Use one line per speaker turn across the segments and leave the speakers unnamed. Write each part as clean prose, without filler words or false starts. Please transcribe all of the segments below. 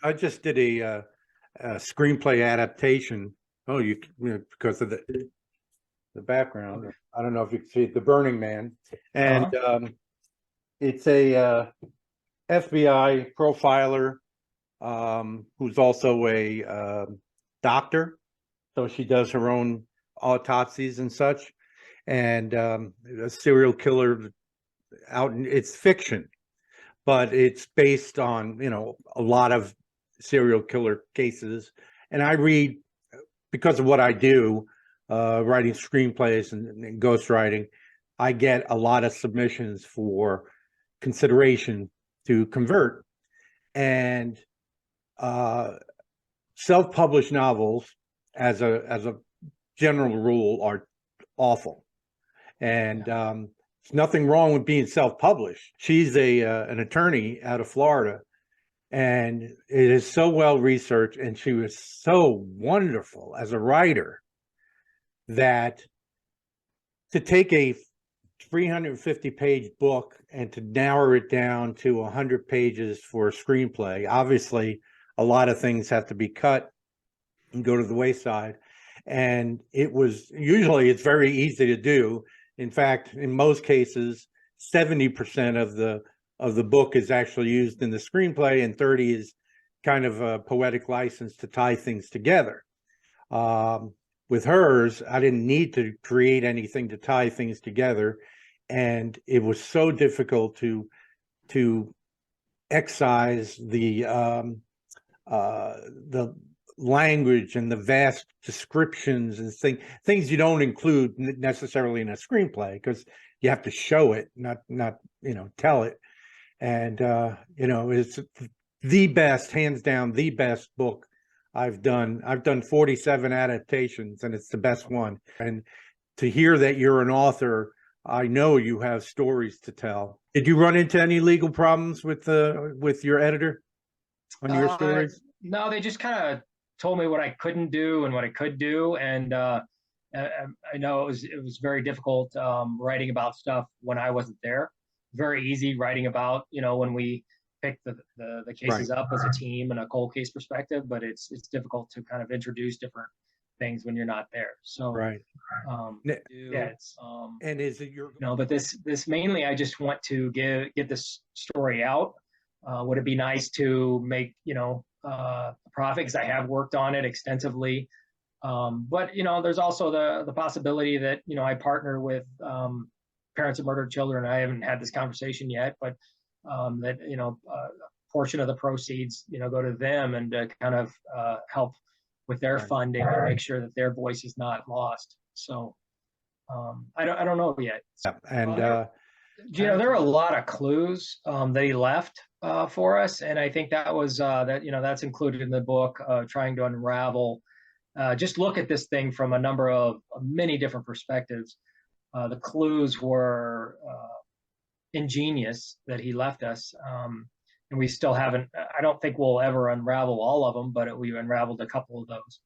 I just did a screenplay adaptation. Oh, because of the background. I don't know if you can see it, The Burning Man, and it's a FBI profiler who's also a doctor. So she does her own autopsies and such, and a serial killer it's fiction, but it's based on, a lot of serial killer cases. And I read, because of what I do, writing screenplays and ghostwriting, I get a lot of submissions for consideration to convert. And self-published novels, as a general rule, are awful. And there's nothing wrong with being self-published. She's an attorney out of Florida, and it is so well researched, and she was so wonderful as a writer that to take a 350-page book and to narrow it down to 100 pages for a screenplay, obviously a lot of things have to be cut and go to the wayside. And it's very easy to do. In fact, in most cases, 70% of the book is actually used in the screenplay, and 30 is kind of a poetic license to tie things together. With hers, I didn't need to create anything to tie things together, and it was so difficult to excise the language and the vast descriptions and things you don't include necessarily in a screenplay, because you have to show it, not tell it. And it's the best, hands down, the best book I've done. I've done 47 adaptations, and it's the best one. And to hear that you're an author, I know you have stories to tell. Did you run into any legal problems with your editor on your stories?
No, they just kind of told me what I couldn't do and what I could do, and I know it was very difficult writing about stuff when I wasn't there. Very easy writing about when we pick the cases up as a team and a cold case perspective, but it's difficult to kind of introduce different things when you're not there. So it's
and is it your
but this mainly, I just want to get this story out. Would it be nice to make a profit, because I have worked on it extensively, but there's also the possibility that I partner with parents of murdered children. I haven't had this conversation yet, but that a portion of the proceeds go to them, and to kind of help with their funding and make sure that their voice is not lost. So I don't know yet.
And
there are a lot of clues that he left for us, and I think that was that's included in the book, trying to unravel, just look at this thing from a number of many different perspectives. The clues were ingenious that he left us, and we still haven't. I don't think we'll ever unravel all of them, but we unraveled a couple of those.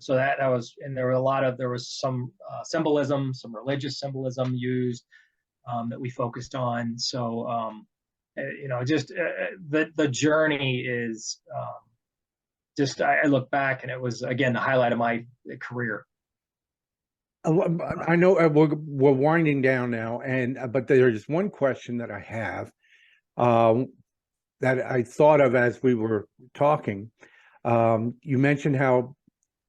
So that was, and there was some symbolism, some religious symbolism used that we focused on. So just the journey is just, I look back, and it was, again, the highlight of my career.
I know we're winding down now, but there's one question that I have that I thought of as we were talking. You mentioned how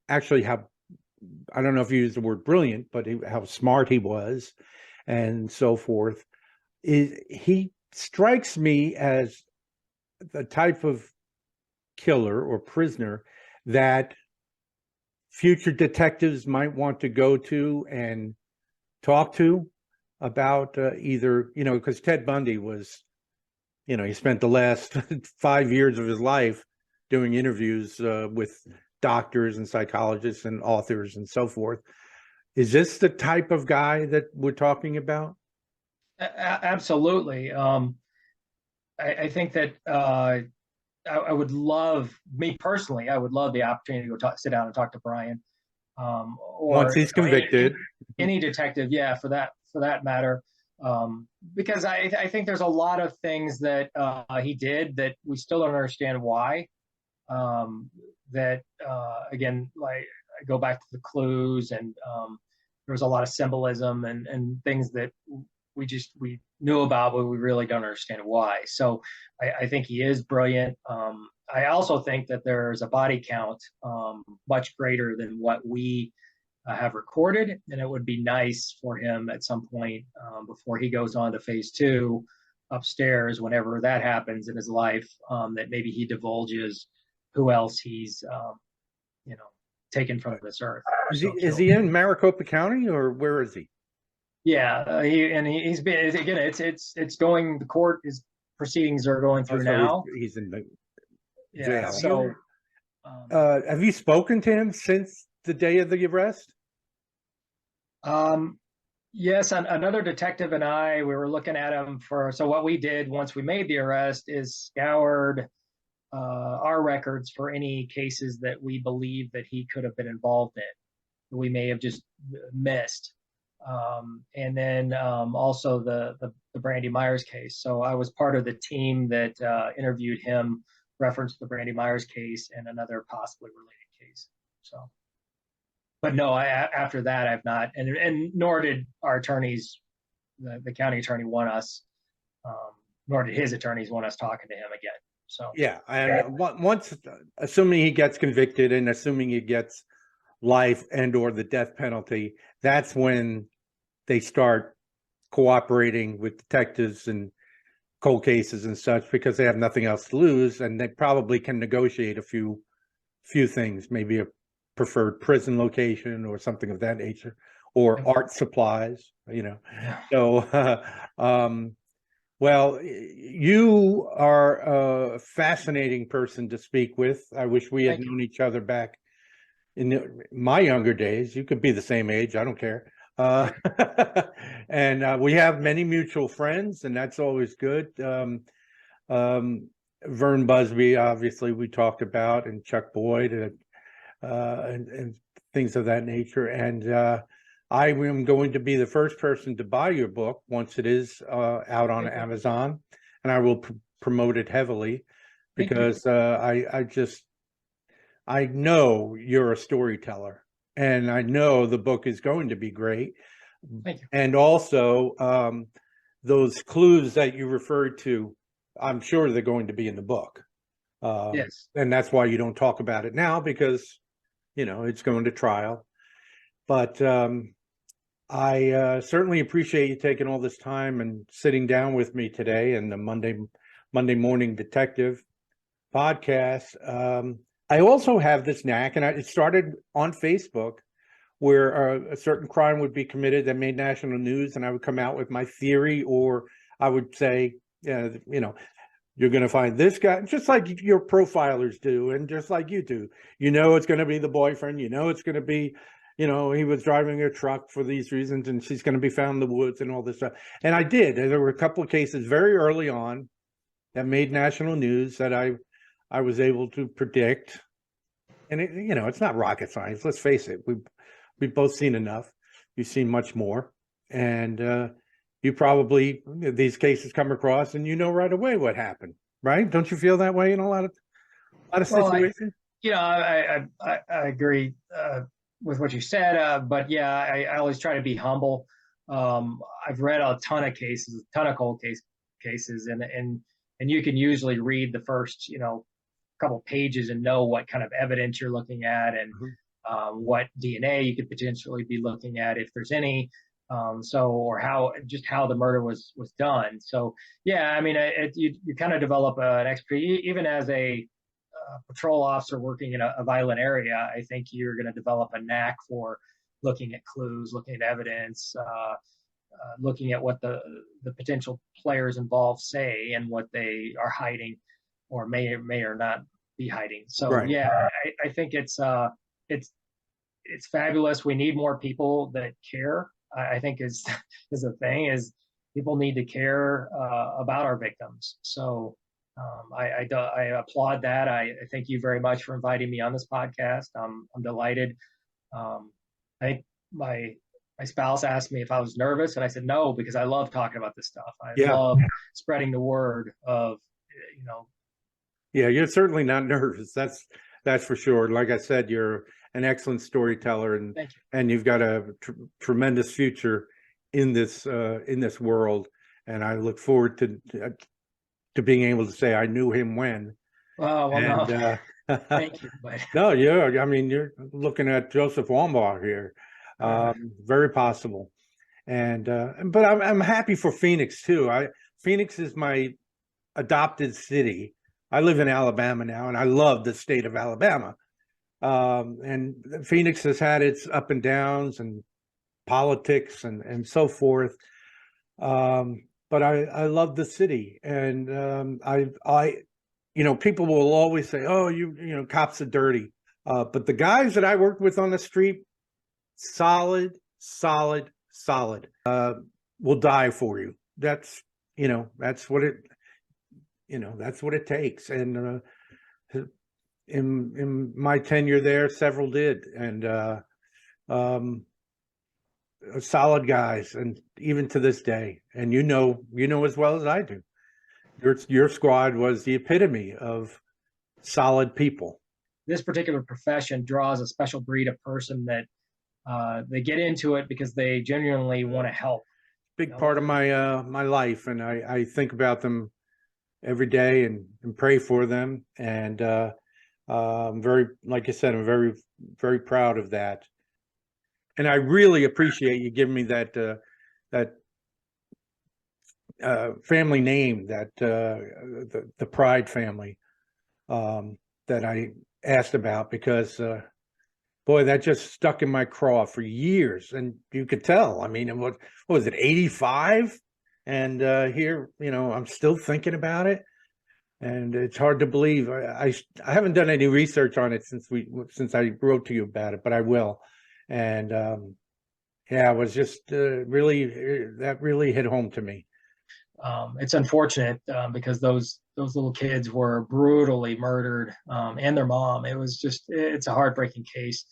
I don't know if you used the word brilliant, but how smart he was, and so forth. He strikes me as the type of killer or prisoner that future detectives might want to go to and talk to about either, because Ted Bundy was, he spent the last 5 years of his life doing interviews with doctors and psychologists and authors and so forth. Is this the type of guy that we're talking about?
Absolutely. I think that I would love, me personally, I would love the opportunity to go sit down and talk to Brian. Or
once he's convicted.
Any detective, yeah, for that matter. Because I think there's a lot of things that he did that we still don't understand why. That again, like I go back to the clues, and there was a lot of symbolism and things that we knew about, but we really don't understand why. So I think he is brilliant. I also think that there's a body count much greater than what we have recorded, and it would be nice for him at some point before he goes on to phase 2 upstairs, whenever that happens in his life, that maybe he divulges who else he's you know taken from this earth.
Is he in Maricopa County, or where is he?
Yeah, he's been, again. It's going. The court is proceedings are going through now.
He's in the
Yeah.
jail.
So,
have you spoken to him since the day of the arrest?
Yes, another detective and I, we were looking at him for. So what we did once we made the arrest is scoured our records for any cases that we believe that he could have been involved in, we may have just missed. And then also the Brandy Myers case. So I was part of the team that interviewed him, referenced the Brandy Myers case and another possibly related case. So, but no, after that I've not, and nor did our attorneys, the county attorney want us, nor did his attorneys want us talking to him again. So
yeah, and once, assuming he gets convicted and assuming he gets life and or the death penalty, that's when they start cooperating with detectives and cold cases and such, because they have nothing else to lose, and they probably can negotiate a few things, maybe a preferred prison location or something of that nature, or art supplies,
yeah.
So well, you are a fascinating person to speak with. I wish we had known each other back in my younger days. You could be the same age, I don't care. And we have many mutual friends, and that's always good. Vern Busby, obviously, we talked about, and Chuck Boyd, and things of that nature. And I am going to be the first person to buy your book once it is out on Amazon, and I will promote it heavily, because I know you're a storyteller, and I know the book is going to be great.
Thank you.
And also, those clues that you referred to, I'm sure they're going to be in the book.
Yes.
And that's why you don't talk about it now, because, it's going to trial. But I certainly appreciate you taking all this time and sitting down with me today in the Monday Morning Detective podcast. I also have this knack, and it started on Facebook, where a certain crime would be committed that made national news, and I would come out with my theory, or I would say, you're going to find this guy, just like your profilers do, and just like you do. It's going to be the boyfriend. It's going to be, he was driving a truck for these reasons, and she's going to be found in the woods and all this stuff. And I did. And there were a couple of cases very early on that made national news that I was able to predict. And it's not rocket science. Let's face it. We've both seen enough. You've seen much more, and you probably, these cases come across, and right away what happened, right? Don't you feel that way in a lot of situations?
I agree with what you said, but yeah, I always try to be humble. I've read a ton of cases, a ton of cold cases, and you can usually read the first couple pages and know what kind of evidence you're looking at, and what DNA you could potentially be looking at, if there's any. Or how the murder was done. So yeah, I mean, you kind of develop an expertise, even as a patrol officer working in a violent area. I think you're going to develop a knack for looking at clues, looking at evidence, looking at what the potential players involved say, and what they are hiding, or may or not be hiding. So right. Yeah, I think it's fabulous. We need more people that care. I think is the thing, is people need to care about our victims. So I applaud that. I thank you very much for inviting me on this podcast. I'm delighted. I think My spouse asked me if I was nervous, and I said no, because I love talking about this stuff. I
Yeah.
love spreading the word of, you know.
Yeah, you're certainly not nervous. That's for sure. Like I said, you're an excellent storyteller, and
Thank you.
and you've got a tremendous future in this world. And I look forward to being able to say I knew him when.
Oh, well, no,
And
thank you. But
no, yeah, I mean, you're looking at Joseph Wambach here. Very possible. And but I'm happy for Phoenix too. Phoenix is my adopted city. I live in Alabama now, and I love the state of Alabama. And Phoenix has had its up and downs and politics and so forth. But I love the city, and people will always say, "Oh, cops are dirty," but the guys that I worked with on the street, solid, solid, solid. Will die for you. That's what it takes. And in my tenure there, several did, and solid guys, and even to this day. And you know as well as I do, your squad was the epitome of solid people.
this particular profession draws a special breed of person that they get into it because they genuinely want to help.
Big part of my life, and I think about them every day and pray for them. And I'm very, like I said, I'm very, very proud of that. And I really appreciate you giving me that family name, that the Pride family that I asked about, because boy, that just stuck in my craw for years. And you could tell. I mean, what was it, 85? And here, I'm still thinking about it, and it's hard to believe. I haven't done any research on it since I wrote to you about it, but I will. And yeah, it was just that really hit home to me.
It's unfortunate because those little kids were brutally murdered, and their mom. It's a heartbreaking case.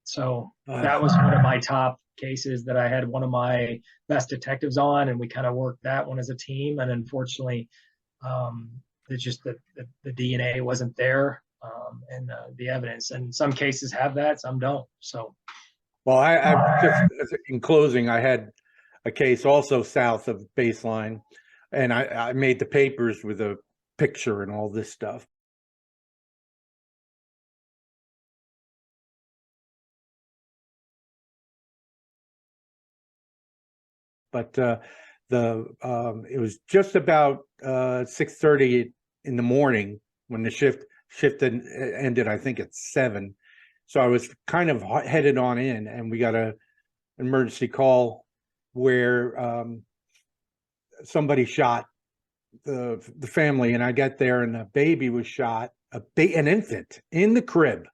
So that was one of my top cases that I had one of my best detectives on, and we kind of worked that one as a team. And unfortunately, it's just that the DNA wasn't there, and the evidence. And some cases have that, some don't. So,
well, I just, in closing, I had a case also south of Baseline, and I made the papers with a picture and all this stuff. But it was just about 6:30 in the morning when the shift ended. I think at 7. So I was kind of headed on in, and we got an emergency call where somebody shot the family. And I got there, and a baby was shot, an infant in the crib,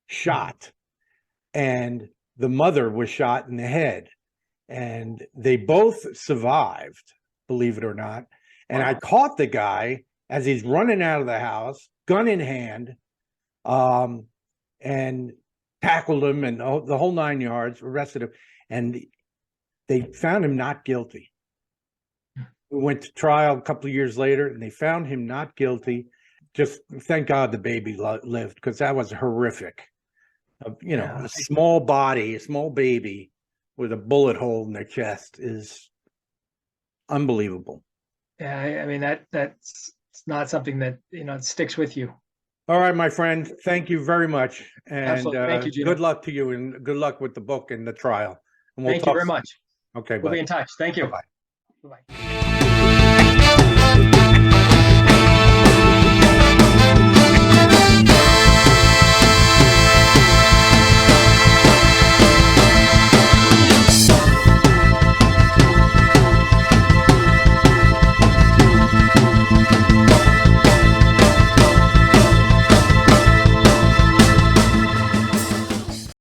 shot, and the mother was shot in the head. And they both survived, believe it or not. And I caught the guy as he's running out of the house, gun in hand, and tackled him and the whole 9 yards, arrested him. And they found him not guilty. We went to trial a couple of years later, and they found him not guilty. Just thank God the baby lived, because that was horrific. A small body, a small baby with a bullet hole in their chest is unbelievable.
Yeah, I mean that's not something that it sticks with you.
All right, my friend, thank you very much, and
Absolutely. Thank you, Gino.
good luck to you, and good luck with the book and the trial. And
Thank you very much.
Okay,
we'll be in touch. Thank you.
Bye-bye.
Bye-bye.